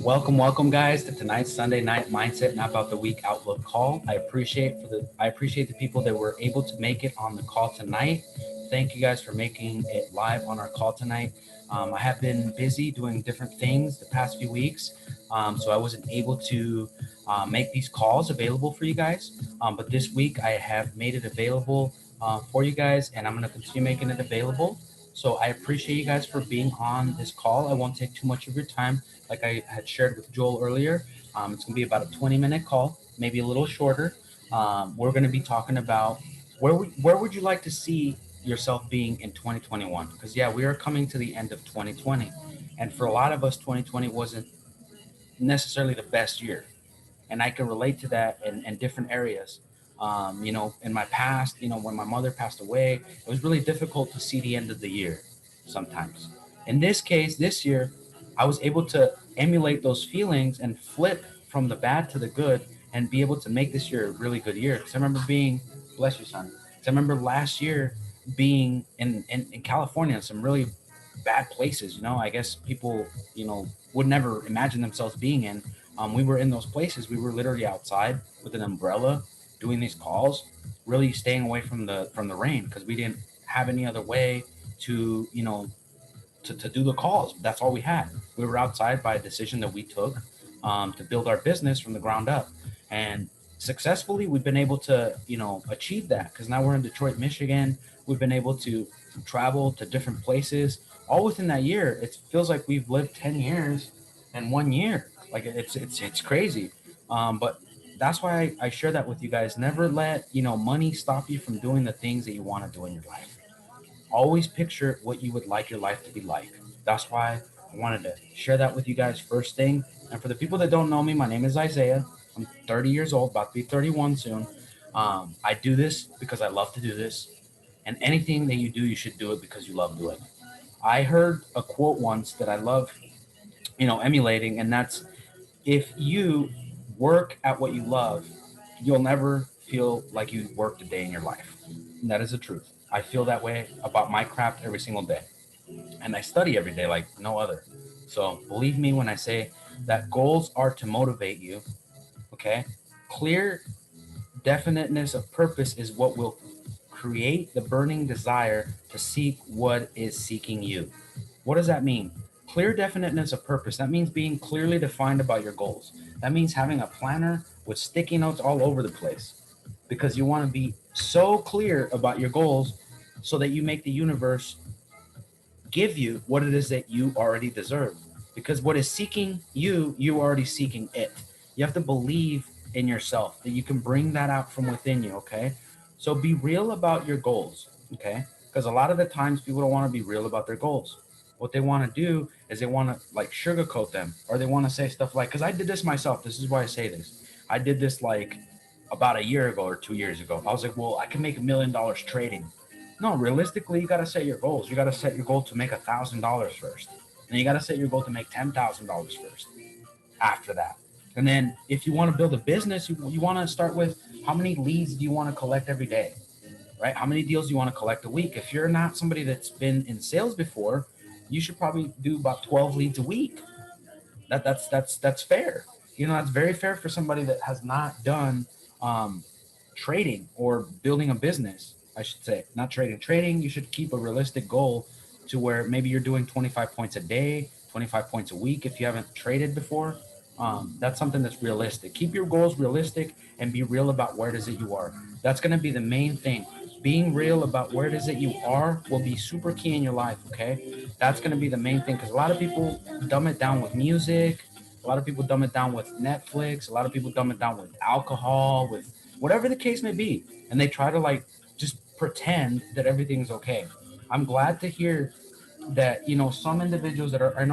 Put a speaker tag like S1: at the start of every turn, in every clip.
S1: Welcome, guys, to tonight's Sunday night mindset and about the week outlook call. I appreciate the people that were able to make it on the call tonight. Thank you guys for making it live on our call tonight. I have been busy doing different things the past few weeks, so I wasn't able to make these calls available for you guys. But this week I have made it available for you guys, and I'm going to continue making it available. So I appreciate you guys for being on this call. I won't take too much of your time like I had shared with Joel earlier. It's going to be about a 20-minute call, maybe a little shorter. We're going to be talking about where would you like to see yourself being in 2021? Because yeah, we are coming to the end of 2020, and for a lot of us, 2020 wasn't necessarily the best year, and I can relate to that in different areas. In my past, when my mother passed away, it was really difficult to see the end of the year sometimes. In this case, this year, I was able to emulate those feelings and flip from the bad to the good and be able to make this year a really good year. Because I remember bless you, son. Because I remember last year being in California in some really bad places. I guess people, would never imagine themselves being in. We were in those places. We were literally outside with an umbrella doing these calls, really staying away from the rain because we didn't have any other way to to do the calls. That's all we had. We were outside by a decision that we took to build our business from the ground up, and successfully we've been able to achieve that because now we're in Detroit, Michigan. We've been able to travel to different places all within that year. It feels like we've lived 10 years in 1 year. Like it's crazy. But that's why I share that with you guys. Never let money stop you from doing the things that you want to do in your life. Always picture what you would like your life to be like. That's why I wanted to share that with you guys first thing. And for the people that don't know me, my name is Isaiah. I'm 30 years old, about to be 31 soon. I do this because I love to do this. And anything that you do, you should do it because you love doing it. I heard a quote once that I love, emulating, and that's if you work at what you love, you'll never feel like you worked a day in your life. And that is the truth. I feel that way about my craft every single day. And I study every day like no other. So believe me when I say that goals are to motivate you, okay? Clear definiteness of purpose is what will create the burning desire to seek what is seeking you. What does that mean? Clear definiteness of purpose. That means being clearly defined about your goals. That means having a planner with sticky notes all over the place because you want to be so clear about your goals so that you make the universe give you what it is that you already deserve. Because what is seeking you, you already seeking it. You have to believe in yourself that you can bring that out from within you, okay? So be real about your goals, okay? Because a lot of the times people don't want to be real about their goals. What they want to do is they want to like sugarcoat them, or they want to say stuff like, because I did this myself. This is why I say this. I did this like about a year ago or 2 years ago. I was like, well, I can make $1 million trading. No, realistically, you got to set your goals. You got to set your goal to make $1,000 first. And you got to set your goal to make $10,000 first after that. And then if you want to build a business, you want to start with how many leads do you want to collect every day, right? How many deals do you want to collect a week? If you're not somebody that's been in sales before, you should probably do about 12 leads a week. That's fair. That's very fair for somebody that has not done trading or building a business. I should say, not trading. Trading, you should keep a realistic goal to where maybe you're doing 25 points a day, 25 points a week if you haven't traded before. That's something that's realistic. Keep your goals realistic and be real about where it is that you are. That's going to be the main thing. Being real about where it is that you are will be super key in your life, okay? That's going to be the main thing because a lot of people dumb it down with music. A lot of people dumb it down with Netflix. A lot of people dumb it down with alcohol, with whatever the case may be. And they try to like just pretend that everything's okay. I'm glad to hear that, some individuals that are in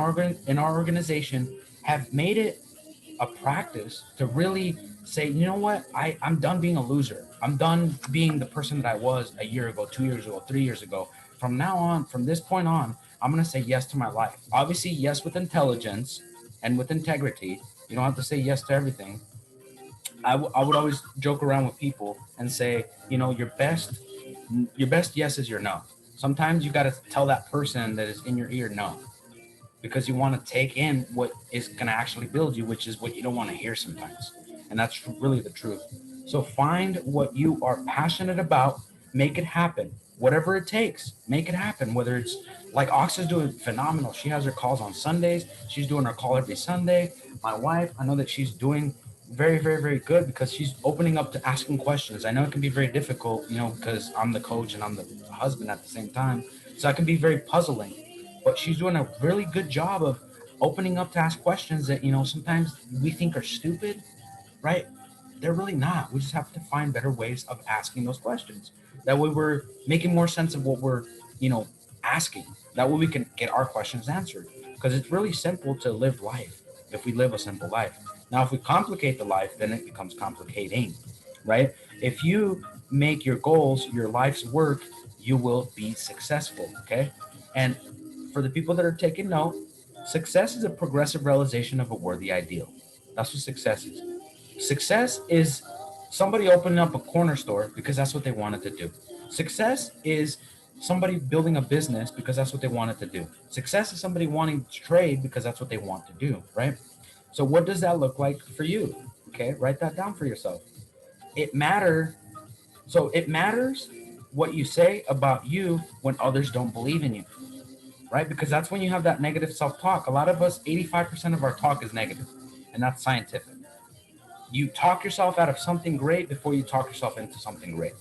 S1: our organization have made it a practice to really say, you know what, I'm done being a loser. I'm done being the person that I was a year ago, 2 years ago, 3 years ago. From now on, from this point on, I'm going to say yes to my life. Obviously, yes with intelligence and with integrity. You don't have to say yes to everything. I would always joke around with people and say, your best yes is your no. Sometimes you got to tell that person that is in your ear no. because you want to take in what is going to actually build you, which is what you don't want to hear sometimes. And that's really the truth. So find what you are passionate about, make it happen. Whatever it takes, make it happen. Whether it's like Ox is doing phenomenal. She has her calls on Sundays. She's doing her call every Sunday. My wife, I know that she's doing very, very, very good because she's opening up to asking questions. I know it can be very difficult, because I'm the coach and I'm the husband at the same time. So it can be very puzzling. But she's doing a really good job of opening up to ask questions that, sometimes we think are stupid, right? They're really not. We just have to find better ways of asking those questions. That way we're making more sense of what we're, asking. That way we can get our questions answered. Because it's really simple to live life if we live a simple life. Now, if we complicate the life, then it becomes complicating, right? If you make your goals your life's work, you will be successful, okay? And for the people that are taking note, success is a progressive realization of a worthy ideal. That's what success is. Success is somebody opening up a corner store because that's what they wanted to do. Success is somebody building a business because that's what they wanted to do. Success is somebody wanting to trade because that's what they want to do, right? So what does that look like for you? Okay, write that down for yourself. It matter so it matters what you say about you when others don't believe in you, right? Because that's when you have that negative self-talk. A lot of us, 85% of our talk is negative, and that's scientific. You talk yourself out of something great before you talk yourself into something great.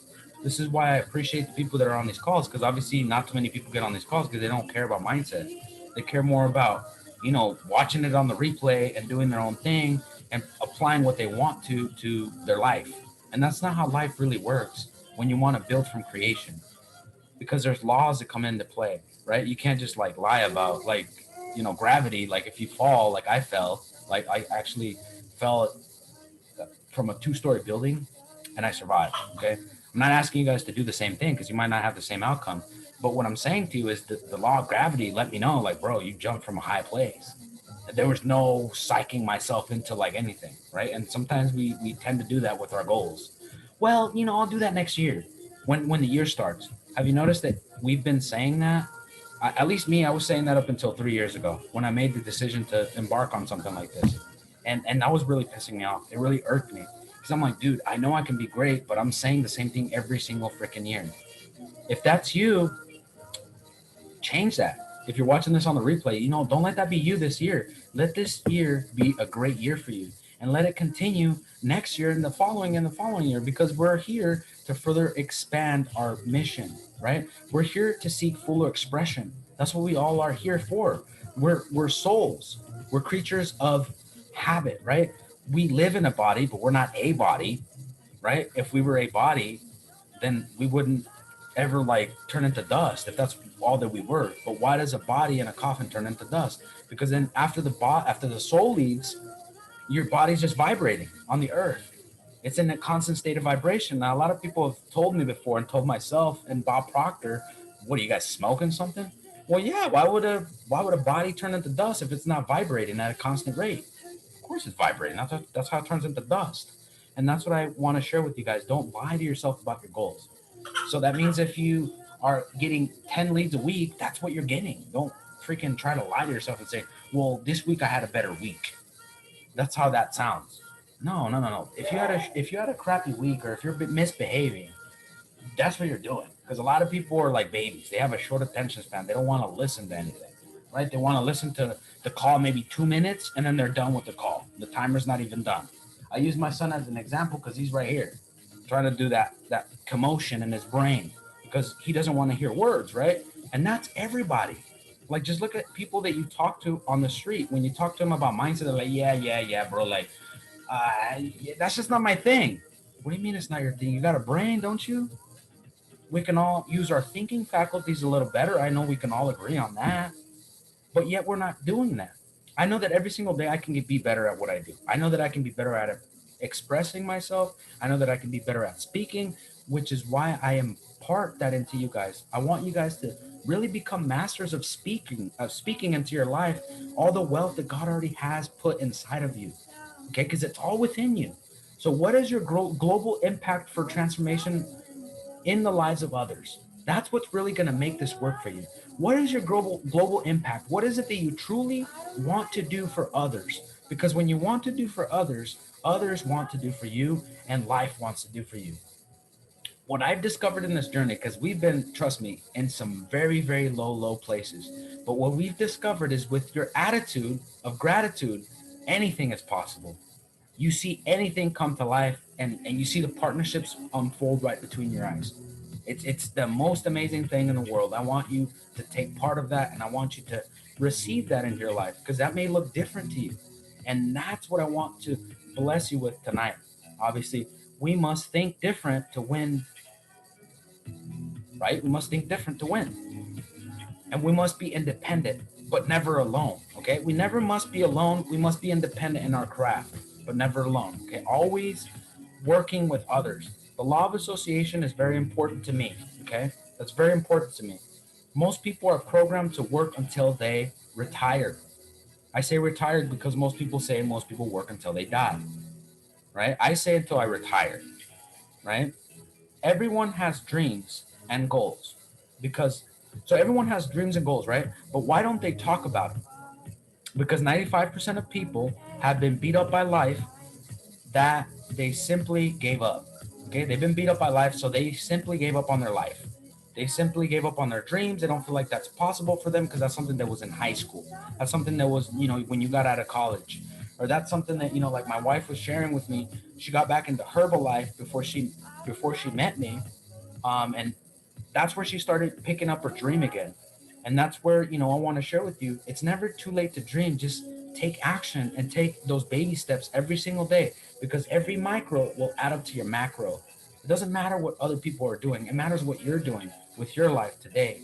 S1: This is why I appreciate the people that are on these calls, because obviously not too many people get on these calls because they don't care about mindset. They care more about, watching it on the replay and doing their own thing and applying what they want to their life. And that's not how life really works when you want to build from creation, because there's laws that come into play, right? You can't just like lie about like, gravity. Like if you fall, like I fell, like I actually fell from a two-story building and I survived. Okay. I'm not asking you guys to do the same thing because you might not have the same outcome. But what I'm saying to you is that the law of gravity let me know, like, bro, you jumped from a high place. There was no psyching myself into like anything, right? And sometimes we tend to do that with our goals. Well, I'll do that next year when the year starts. Have you noticed that we've been saying that? At least me, I was saying that up until 3 years ago when I made the decision to embark on something like this. And that was really pissing me off. It really irked me because I'm like, dude, I know I can be great, but I'm saying the same thing every single freaking year. If that's you, change that. If you're watching this on the replay, don't let that be you this year. Let this year be a great year for you and let it continue next year and the following year, because we're here to further expand our mission, right? We're here to seek fuller expression. That's what we all are here for. We're souls. We're creatures of habit, right? We live in a body, but we're not a body, right? If we were a body, then we wouldn't ever like turn into dust if that's all that we were. But why does a body in a coffin turn into dust? Because then after the soul leaves, your body's just vibrating on the earth. It's in a constant state of vibration. Now, a lot of people have told me before and told myself and Bob Proctor, what are you guys smoking something? Well, yeah, why would a body turn into dust if it's not vibrating at a constant rate? Of course it's vibrating. That's how it turns into dust. And that's what I want to share with you guys. Don't lie to yourself about your goals. So that means if you are getting 10 leads a week, that's what you're getting. Don't freaking try to lie to yourself and say, well, this week I had a better week. That's how that sounds. No, no, no, no. If you had a crappy week, or if you're misbehaving, that's what you're doing. Because a lot of people are like babies. They have a short attention span. They don't want to listen to anything, right? They want to listen to the call maybe 2 minutes, and then they're done with the call. The timer's not even done. I use my son as an example because he's right here, trying to do that commotion in his brain because he doesn't want to hear words, right? And that's everybody. Like, just look at people that you talk to on the street. When you talk to them about mindset, they're like, yeah, bro. Like, that's just not my thing. What do you mean it's not your thing? You got a brain, don't you? We can all use our thinking faculties a little better. I know we can all agree on that, but yet we're not doing that. I know that every single day I can be better at what I do. I know that I can be better at expressing myself. I know that I can be better at speaking, which is why I impart that into you guys. I want you guys to really become masters of speaking into your life, all the wealth that God already has put inside of you. Okay, because it's all within you. So what is your global impact for transformation in the lives of others? That's what's really going to make this work for you. What is your global impact? What is it that you truly want to do for others? Because when you want to do for others, others want to do for you, and life wants to do for you. What I've discovered in this journey, because we've been, trust me, in some very, very low places. But what we've discovered is with your attitude of gratitude, anything is possible. You see anything come to life, and you see the partnerships unfold right between your eyes. It's the most amazing thing in the world. I want you to take part of that, and I want you to receive that into your life, because that may look different to you. And that's what I want to bless you with tonight. Obviously, we must think different to win, right? We must think different to win. And we must be independent, but never alone. Okay. We never must be alone. We must be independent in our craft, but never alone. Okay. Always working with others. The law of association is very important to me. Okay. That's very important to me. Most people are programmed to work until they retire. I say retired because most people say most people work until they die. Right. I say until I retire. Right. Everyone has dreams and goals, because so everyone has dreams and goals, right? But why don't they talk about it? Because 95% of people have been beat up by life, that they simply gave up. Okay, they've been beat up by life, so they simply gave up on their life. They simply gave up on their dreams. They don't feel like that's possible for them because that's something that was in high school. That's something that was, when you got out of college. Or that's something that, like my wife was sharing with me. She got back into Herbalife before she met me. And that's where she started picking up her dream again. And that's where, I want to share with you, it's never too late to dream. Just take action and take those baby steps every single day, because every micro will add up to your macro. It doesn't matter what other people are doing. It matters what you're doing with your life today.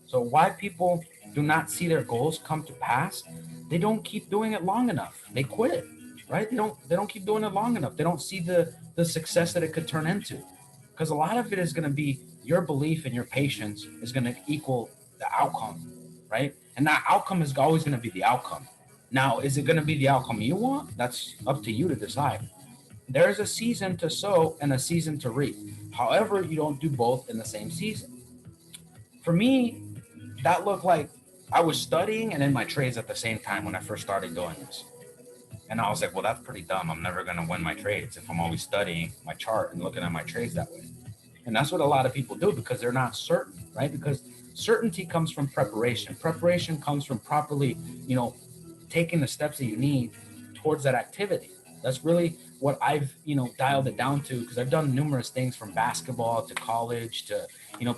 S1: So why people do not see their goals come to pass, they don't keep doing it long enough. They quit it, right? They don't keep doing it long enough. They don't see the success that it could turn into. Because a lot of it is going to be your belief and your patience is going to equal the outcome, right? And that outcome is always going to be the outcome. Now, is it going to be the outcome you want? That's up to you to decide. There's a season to sow and a season to reap. However, you don't do both in the same season. For me, that looked like I was studying and in my trades at the same time when I first started doing this. And I was like, well, that's pretty dumb. I'm never going to win my trades if I'm always studying my chart and looking at my trades that way. And that's what a lot of people do because they're not certain, right? Because certainty comes from preparation. Preparation comes from properly, taking the steps that you need towards that activity. That's really what I've, dialed it down to, because I've done numerous things from basketball to college to,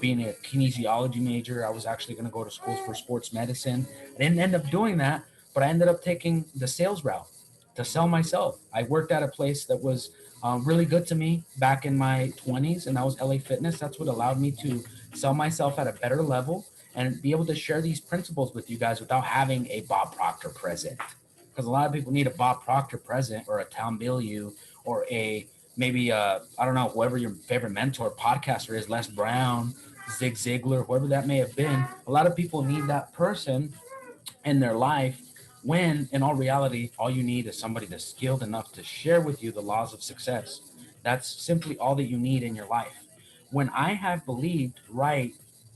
S1: being a kinesiology major. I was actually going to go to school for sports medicine. I didn't end up doing that, but I ended up taking the sales route to sell myself. I worked at a place that was really good to me back in my 20s, and that was LA Fitness. That's what allowed me to sell myself at a better level and be able to share these principles with you guys without having a Bob Proctor present. Because a lot of people need a Bob Proctor present, or a Tom Bilyeu, or maybe I don't know, whoever your favorite mentor podcaster is, Les Brown, Zig Ziglar, whoever that may have been. A lot of people need that person in their life, when in all reality, all you need is somebody that's skilled enough to share with you the laws of success. That's simply all that you need in your life. When I have believed right,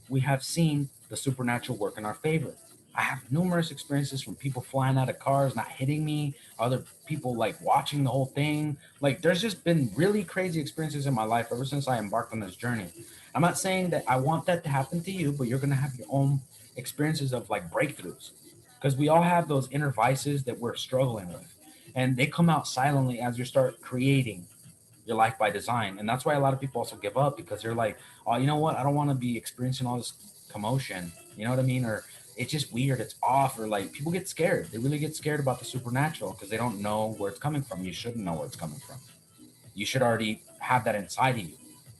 S1: we have seen the supernatural work in our favor. I have numerous experiences from people flying out of cars, not hitting me, other people like watching the whole thing. Like, there's just been really crazy experiences in my life ever since I embarked on this journey. I'm not saying that I want that to happen to you, but you're going to have your own experiences of like breakthroughs, because we all have those inner vices that we're struggling with, and they come out silently as you start creating your life by design. And that's why a lot of people also give up, because they're like, oh, you know what, I don't want to be experiencing all this commotion, you know what I mean? Or it's just weird, it's off, or like people get scared. They really get scared about the supernatural because they don't know where it's coming from. You shouldn't know where it's coming from. You should already have that inside of you.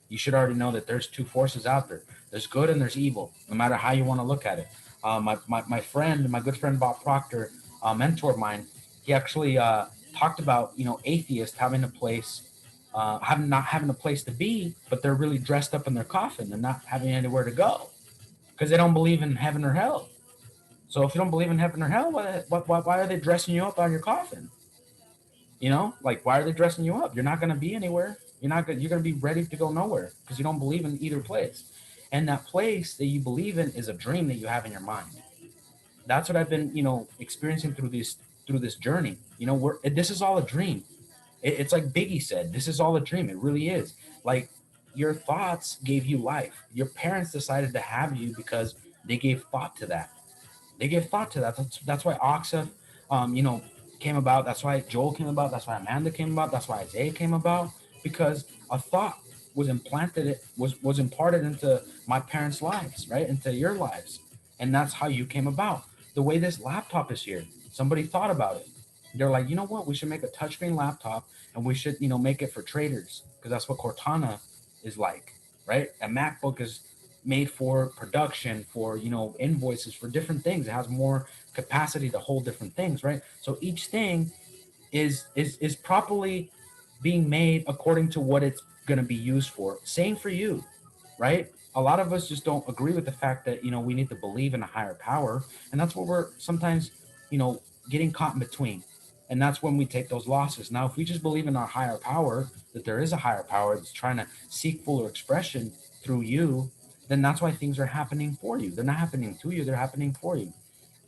S1: You should already know that there's two forces out there. There's good and there's evil, no matter how you want to look at it. My friend, my good friend Bob Proctor, a mentor of mine, he actually talked about, atheists having a place, not having a place to be, but they're really dressed up in their coffin. They're not having anywhere to go because they don't believe in heaven or hell. So if you don't believe in heaven or hell, why are they dressing you up on your coffin? Like, why are they dressing you up? You're not going to be anywhere. You're going to be ready to go nowhere because you don't believe in either place. And that place that you believe in is a dream that you have in your mind. That's what I've been, experiencing through this journey. This is all a dream. It's like Biggie said, this is all a dream. It really is. Like, your thoughts gave you life. Your parents decided to have you because they gave thought to that. They gave thought to that. That's why Oxa, came about. That's why Joel came about. That's why Amanda came about. That's why Isaiah came about, because a thought was implanted. It was imparted into my parents' lives, right? Into your lives, and that's how you came about. The way this laptop is here, somebody thought about it. They're like, you know what? We should make a touchscreen laptop, and we should, make it for traders, because that's what Cortana is like, right? A MacBook is made for production, for invoices, for different things. It has more capacity to hold different things, right? So each thing is properly being made according to what it's going to be used for. Same for you, right? A lot of us just don't agree with the fact that we need to believe in a higher power, and that's what we're sometimes getting caught in between. And that's when we take those losses. Now, if we just believe in our higher power, that there is a higher power that's trying to seek fuller expression through you, then that's why things are happening for you. They're not happening to you, they're happening for you.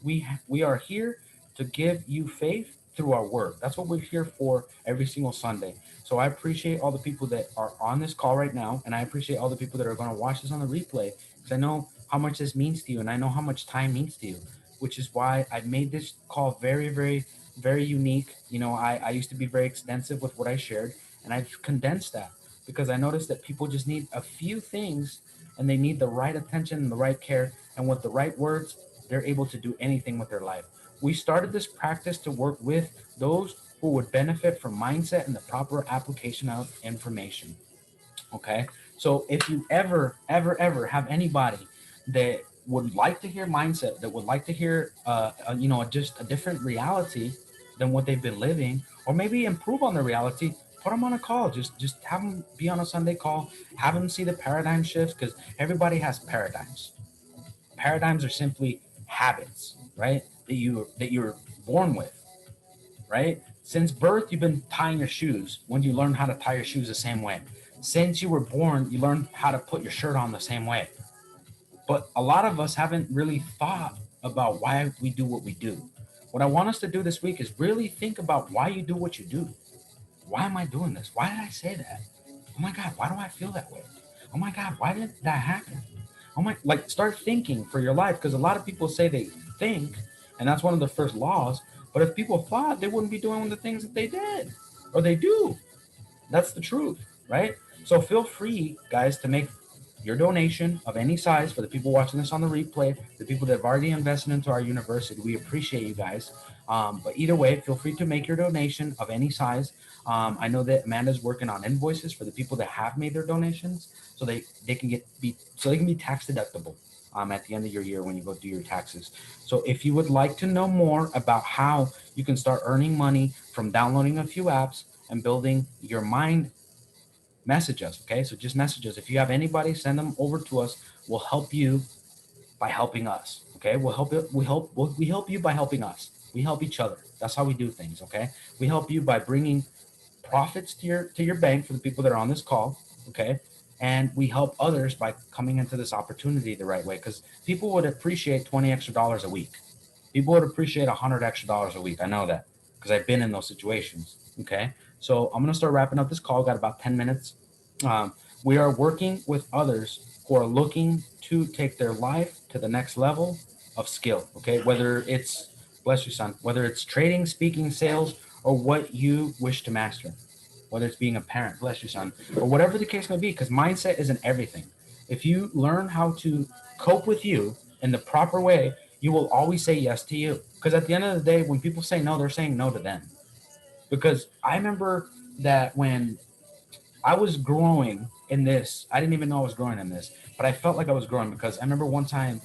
S1: We are here to give you faith through our word. That's what we're here for every single Sunday. So I appreciate all the people that are on this call right now, and I appreciate all the people that are going to watch this on the replay, because I know how much this means to you, and I know how much time means to you, which is why I made this call very, very, very unique. I used to be very extensive with what I shared, and I've condensed that because I noticed that people just need a few things, and they need the right attention and the right care, and with the right words, they're able to do anything with their life. We started this practice to work with those who would benefit from mindset and the proper application of information. Okay. So if you ever, ever, ever have anybody that would like to hear mindset, that would like to hear, just a different reality than what they've been living, or maybe improve on the reality, put them on a call. Just have them be on a Sunday call, have them see the paradigm shifts, because everybody has paradigms. Paradigms are simply habits, right? That you're born with, right? Since birth, you've been tying your shoes. When you learn how to tie your shoes the same way. Since you were born, you learned how to put your shirt on the same way. But a lot of us haven't really thought about why we do what we do. What I want us to do this week is really think about why you do what you do. Why am I doing this? Why did I say that? Oh my God, why do I feel that way? Oh my God, why did that happen? Oh my, like, start thinking for your life, because a lot of people say they think, and that's one of the first laws. But if people thought, they wouldn't be doing the things that they did or they do. That's the truth, right? So feel free, guys, to make your donation of any size. For the people watching this on the replay, the people that have already invested into our university, we appreciate you guys. But either way, feel free to make your donation of any size. I know that Amanda's working on invoices for the people that have made their donations, so they can be tax deductible at the end of your year when you go do your taxes. So if you would like to know more about how you can start earning money from downloading a few apps and building your mind, message us. Okay, so just message us. If you have anybody, send them over to us. We'll help you by helping us. Okay, we help you by helping us. We help each other. That's how we do things. Okay, we help you by bringing profits to your bank for the people that are on this call. Okay, and we help others by coming into this opportunity the right way, because people would appreciate $20 extra a week. People would appreciate $100 extra a week. I know that because I've been in those situations. Okay, so I'm gonna start wrapping up this call. Got about 10 minutes. We are working with others who are looking to take their life to the next level of skill. Okay, whether it's, bless you, son, whether it's trading, speaking, sales, or what you wish to master, whether it's being a parent, bless you, son, or whatever the case may be, because mindset isn't everything. If you learn how to cope with you in the proper way, you will always say yes to you. Because at the end of the day, when people say no, they're saying no to them. Because I remember that when I was growing in this, I didn't even know I was growing in this, but I felt like I was growing, because I remember one time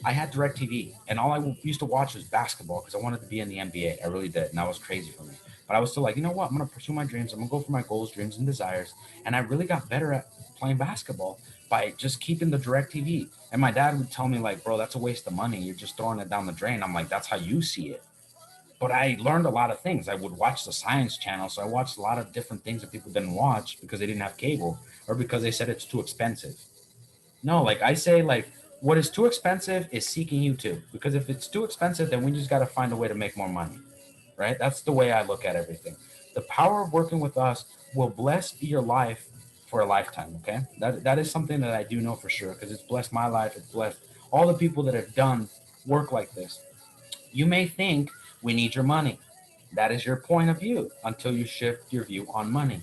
S1: I had DirecTV, and all I used to watch was basketball because I wanted to be in the NBA. I really did, and that was crazy for me. But I was still like, you know what? I'm going to pursue my dreams. I'm going to go for my goals, dreams, and desires. And I really got better at playing basketball by just keeping the DirecTV. And my dad would tell me, like, bro, that's a waste of money. You're just throwing it down the drain. I'm like, that's how you see it. But I learned a lot of things. I would watch the Science Channel, so I watched a lot of different things that people didn't watch because they didn't have cable, or because they said it's too expensive. No, like I say, like what is too expensive is seeking you too. Because if it's too expensive, then we just got to find a way to make more money, right? That's the way I look at everything. The power of working with us will bless your life for a lifetime. Okay, that is something that I do know for sure because it's blessed my life. It's blessed all the people that have done work like this. You may think we need your money. That is your point of view until you shift your view on money.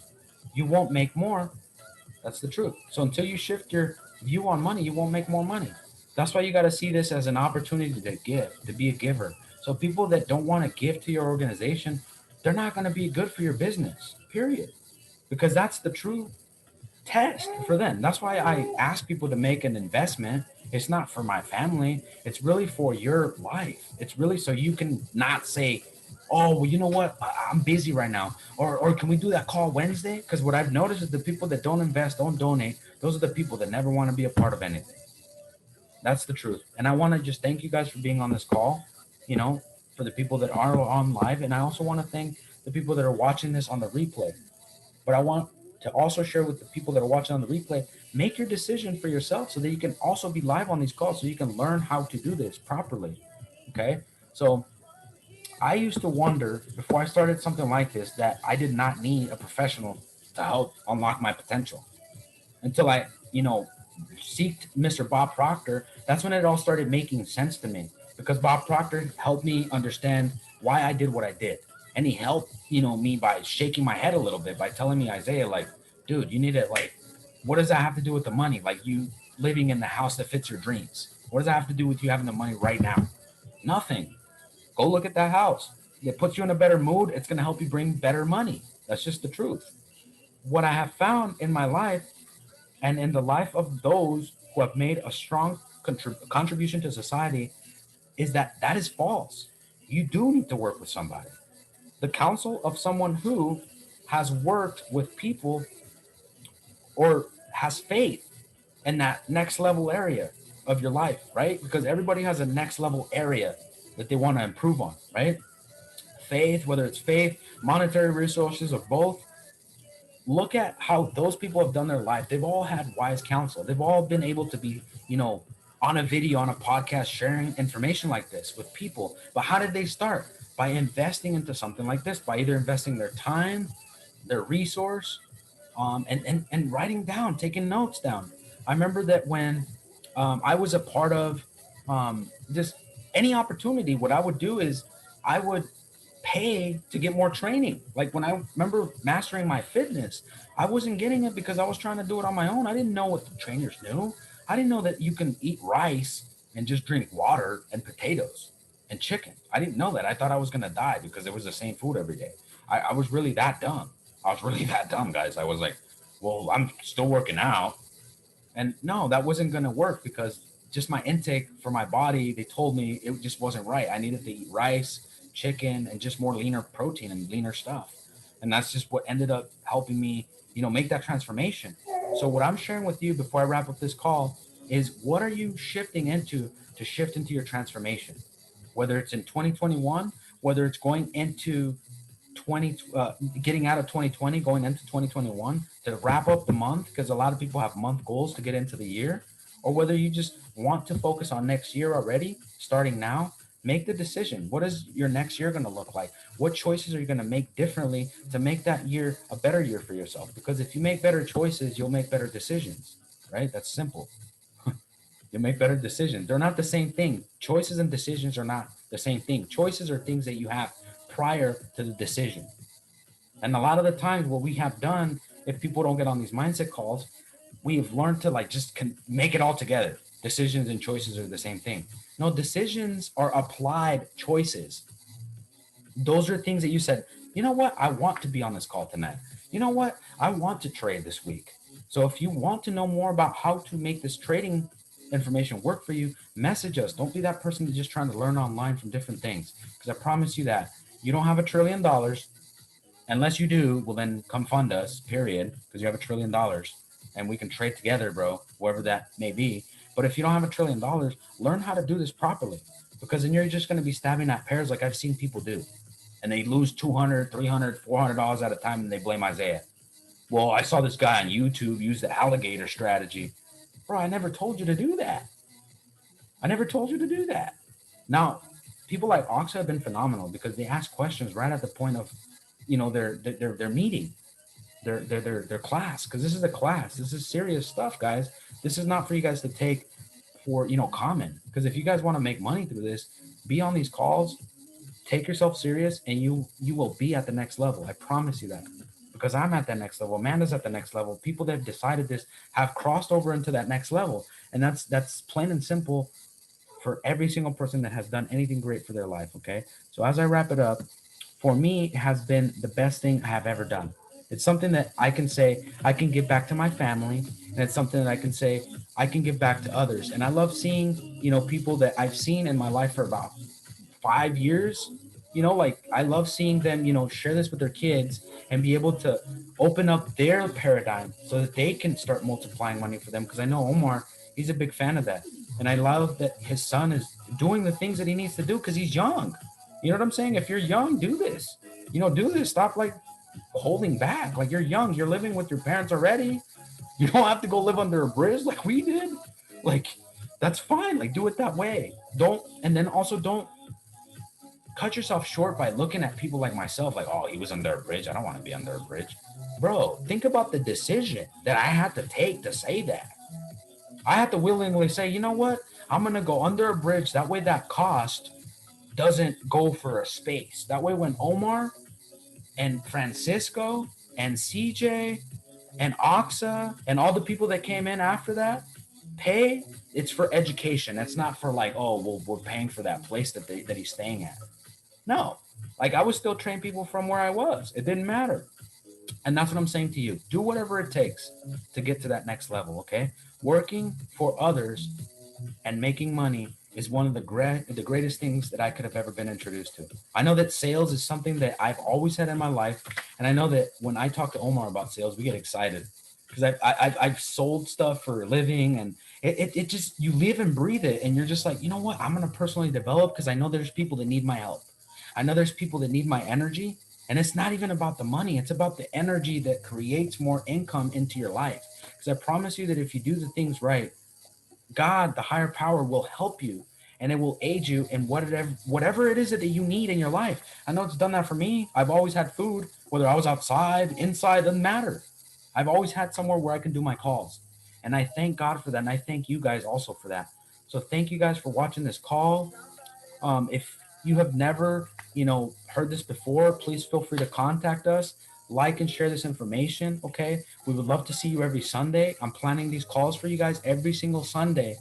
S1: You won't make more. That's the truth. So until you shift your view on money, you won't make more money. That's why you got to see this as an opportunity to give, to be a giver. So people that don't want to give to your organization, they're not going to be good for your business, period. Because that's the true test for them. That's why I ask people to make an investment. It's not for my family. It's really for your life. It's really so you can not say, "Oh, well, you know what? I'm busy right now," or "Can we do that call Wednesday?" Because what I've noticed is the people that don't invest, don't donate, those are the people that never want to be a part of anything. That's the truth. And I want to just thank you guys for being on this call. You know, for the people that are on live, and I also want to thank the people that are watching this on the replay. But I want to also share with the people that are watching on the replay, make your decision for yourself so that you can also be live on these calls so you can learn how to do this properly. Okay. So I used to wonder before I started something like this that I did not need a professional to help unlock my potential until I, seeked Mr. Bob Proctor. That's when it all started making sense to me because Bob Proctor helped me understand why I did what I did. And he helped, me by shaking my head a little bit by telling me, Isaiah, like, dude, you need to, like, what does that have to do with the money? Like, you living in the house that fits your dreams. What does that have to do with you having the money right now? Nothing. Go look at that house. It puts you in a better mood. It's going to help you bring better money. That's just the truth. What I have found in my life and in the life of those who have made a strong contribution to society is that that is false. You do need to work with somebody. The counsel of someone who has worked with people or has faith in that next level area of your life, right? Because everybody has a next level area that they want to improve on, right? Faith, whether it's faith, monetary resources, or both, look at how those people have done their life. They've all had wise counsel. They've all been able to be, on a video, on a podcast, sharing information like this with people. But how did they start? By investing into something like this, by either investing their time, their resource, and writing down, taking notes down. I remember that when I was a part of just any opportunity, what I would do is I would pay to get more training. Like when I remember mastering my fitness, I wasn't getting it because I was trying to do it on my own. I didn't know what the trainers knew. I didn't know that you can eat rice and just drink water and potatoes and chicken. I didn't know that. I thought I was going to die because it was the same food every day. I was really that dumb. I was really that dumb, guys. I was like, well, I'm still working out. And no, that wasn't going to work because just my intake for my body, they told me it just wasn't right. I needed to eat rice, chicken, and just more leaner protein and leaner stuff. And that's just what ended up helping me, make that transformation. So what I'm sharing with you before I wrap up this call is what are you shifting into to shift into your transformation? Whether it's in 2021, whether it's going into 20 getting out of 2020 going into 2021 to wrap up the month because a lot of people have month goals to get into the year, or whether you just want to focus on next year already starting now. Make the decision. What is your next year going to look like? What choices are you going to make differently to make that year a better year for yourself? Because if you make better choices, you'll make better decisions, right? That's simple. You make better decisions. They're not the same thing. Choices and decisions are not the same thing. Choices are things that you have prior to the decision. And a lot of the times, what we have done, if people don't get on these mindset calls, we've learned to like just make it all together. Decisions and choices are the same thing. No, decisions are applied choices. Those are things that you said, you know what? I want to be on this call tonight. You know what? I want to trade this week. So if you want to know more about how to make this trading information work for you, message us. Don't be that person that's just trying to learn online from different things. Because I promise you that you don't have $1 trillion. Unless you do, well, then come fund us, period, because you have $1 trillion and we can trade together, bro, wherever that may be. But if you don't have $1 trillion, learn how to do this properly because then you're just going to be stabbing at pairs like I've seen people do. And they lose 200, 300, $400 at a time and they blame Isaiah. Well, I saw this guy on YouTube use the alligator strategy. Bro, I never told you to do that. I never told you to do that. Now, people like Oxa have been phenomenal because they ask questions right at the point of, their meeting, their class. Because this is a class. This is serious stuff, guys. This is not for you guys to take for common. Because if you guys want to make money through this, be on these calls, take yourself serious, and you will be at the next level. I promise you that. Because I'm at that next level. Amanda's at the next level. People that have decided this have crossed over into that next level. And that's plain and simple for every single person that has done anything great for their life. Okay. So as I wrap it up, for me, it has been the best thing I have ever done. It's something that I can say I can give back to my family, and it's something that I can say I can give back to others. And I love seeing, people that I've seen in my life for about 5 years. Like I love seeing them, share this with their kids and be able to open up their paradigm so that they can start multiplying money for them. Because I know Omar, he's a big fan of that. And I love that his son is doing the things that he needs to do because he's young. You know what I'm saying? If you're young, do this. Do this. Stop like holding back. Like you're young, you're living with your parents already. You don't have to go live under a bridge like we did. Like that's fine. Like do it that way. And then also don't cut yourself short by looking at people like myself like, oh, he was under a bridge. I don't want to be under a bridge. Bro, think about the decision that I had to take to say that. I had to willingly say, you know what? I'm going to go under a bridge. That way that cost doesn't go for a space. That way when Omar and Francisco and CJ and Oxa and all the people that came in after that pay, it's for education. It's not for like, oh, well, we're paying for that place that he's staying at. No, like I was still training people from where I was. It didn't matter. And that's what I'm saying to you. Do whatever it takes to get to that next level, okay? Working for others and making money is one of the greatest things that I could have ever been introduced to. I know that sales is something that I've always had in my life. And I know that when I talk to Omar about sales, we get excited because I've sold stuff for a living, and it just, you live and breathe it. And you're just like, you know what? I'm going to personally develop because I know there's people that need my help. I know there's people that need my energy. And it's not even about the money. It's about the energy that creates more income into your life. Because I promise you that if you do the things right, God, the higher power, will help you and it will aid you in whatever it is that you need in your life. I know it's done that for me. I've always had food, whether I was outside, inside, doesn't matter. I've always had somewhere where I can do my calls. And I thank God for that. And I thank you guys also for that. So thank you guys for watching this call. If you have never, heard this before, please feel free to contact us. Like and share this information, okay? We would love to see you every Sunday. I'm planning these calls for you guys every single Sunday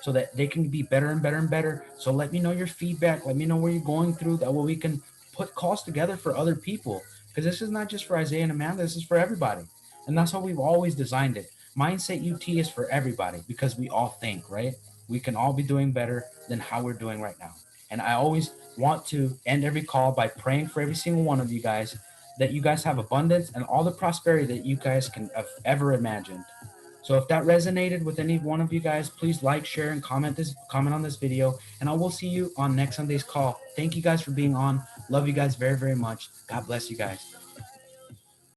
S1: so that they can be better and better and better. So let me know your feedback. Let me know where you're going through. That way we can put calls together for other people. Because this is not just for Isaiah and Amanda. This is for everybody. And that's how we've always designed it. Mindset UT is for everybody because we all think, right? We can all be doing better than how we're doing right now. And I always want to end every call by praying for every single one of you guys, that you guys have abundance and all the prosperity that you guys can have ever imagined. So if that resonated with any one of you guys, please like, share, and comment on this video. And I will see you on next Sunday's call. Thank you guys for being on. Love you guys very, very much. God bless you guys.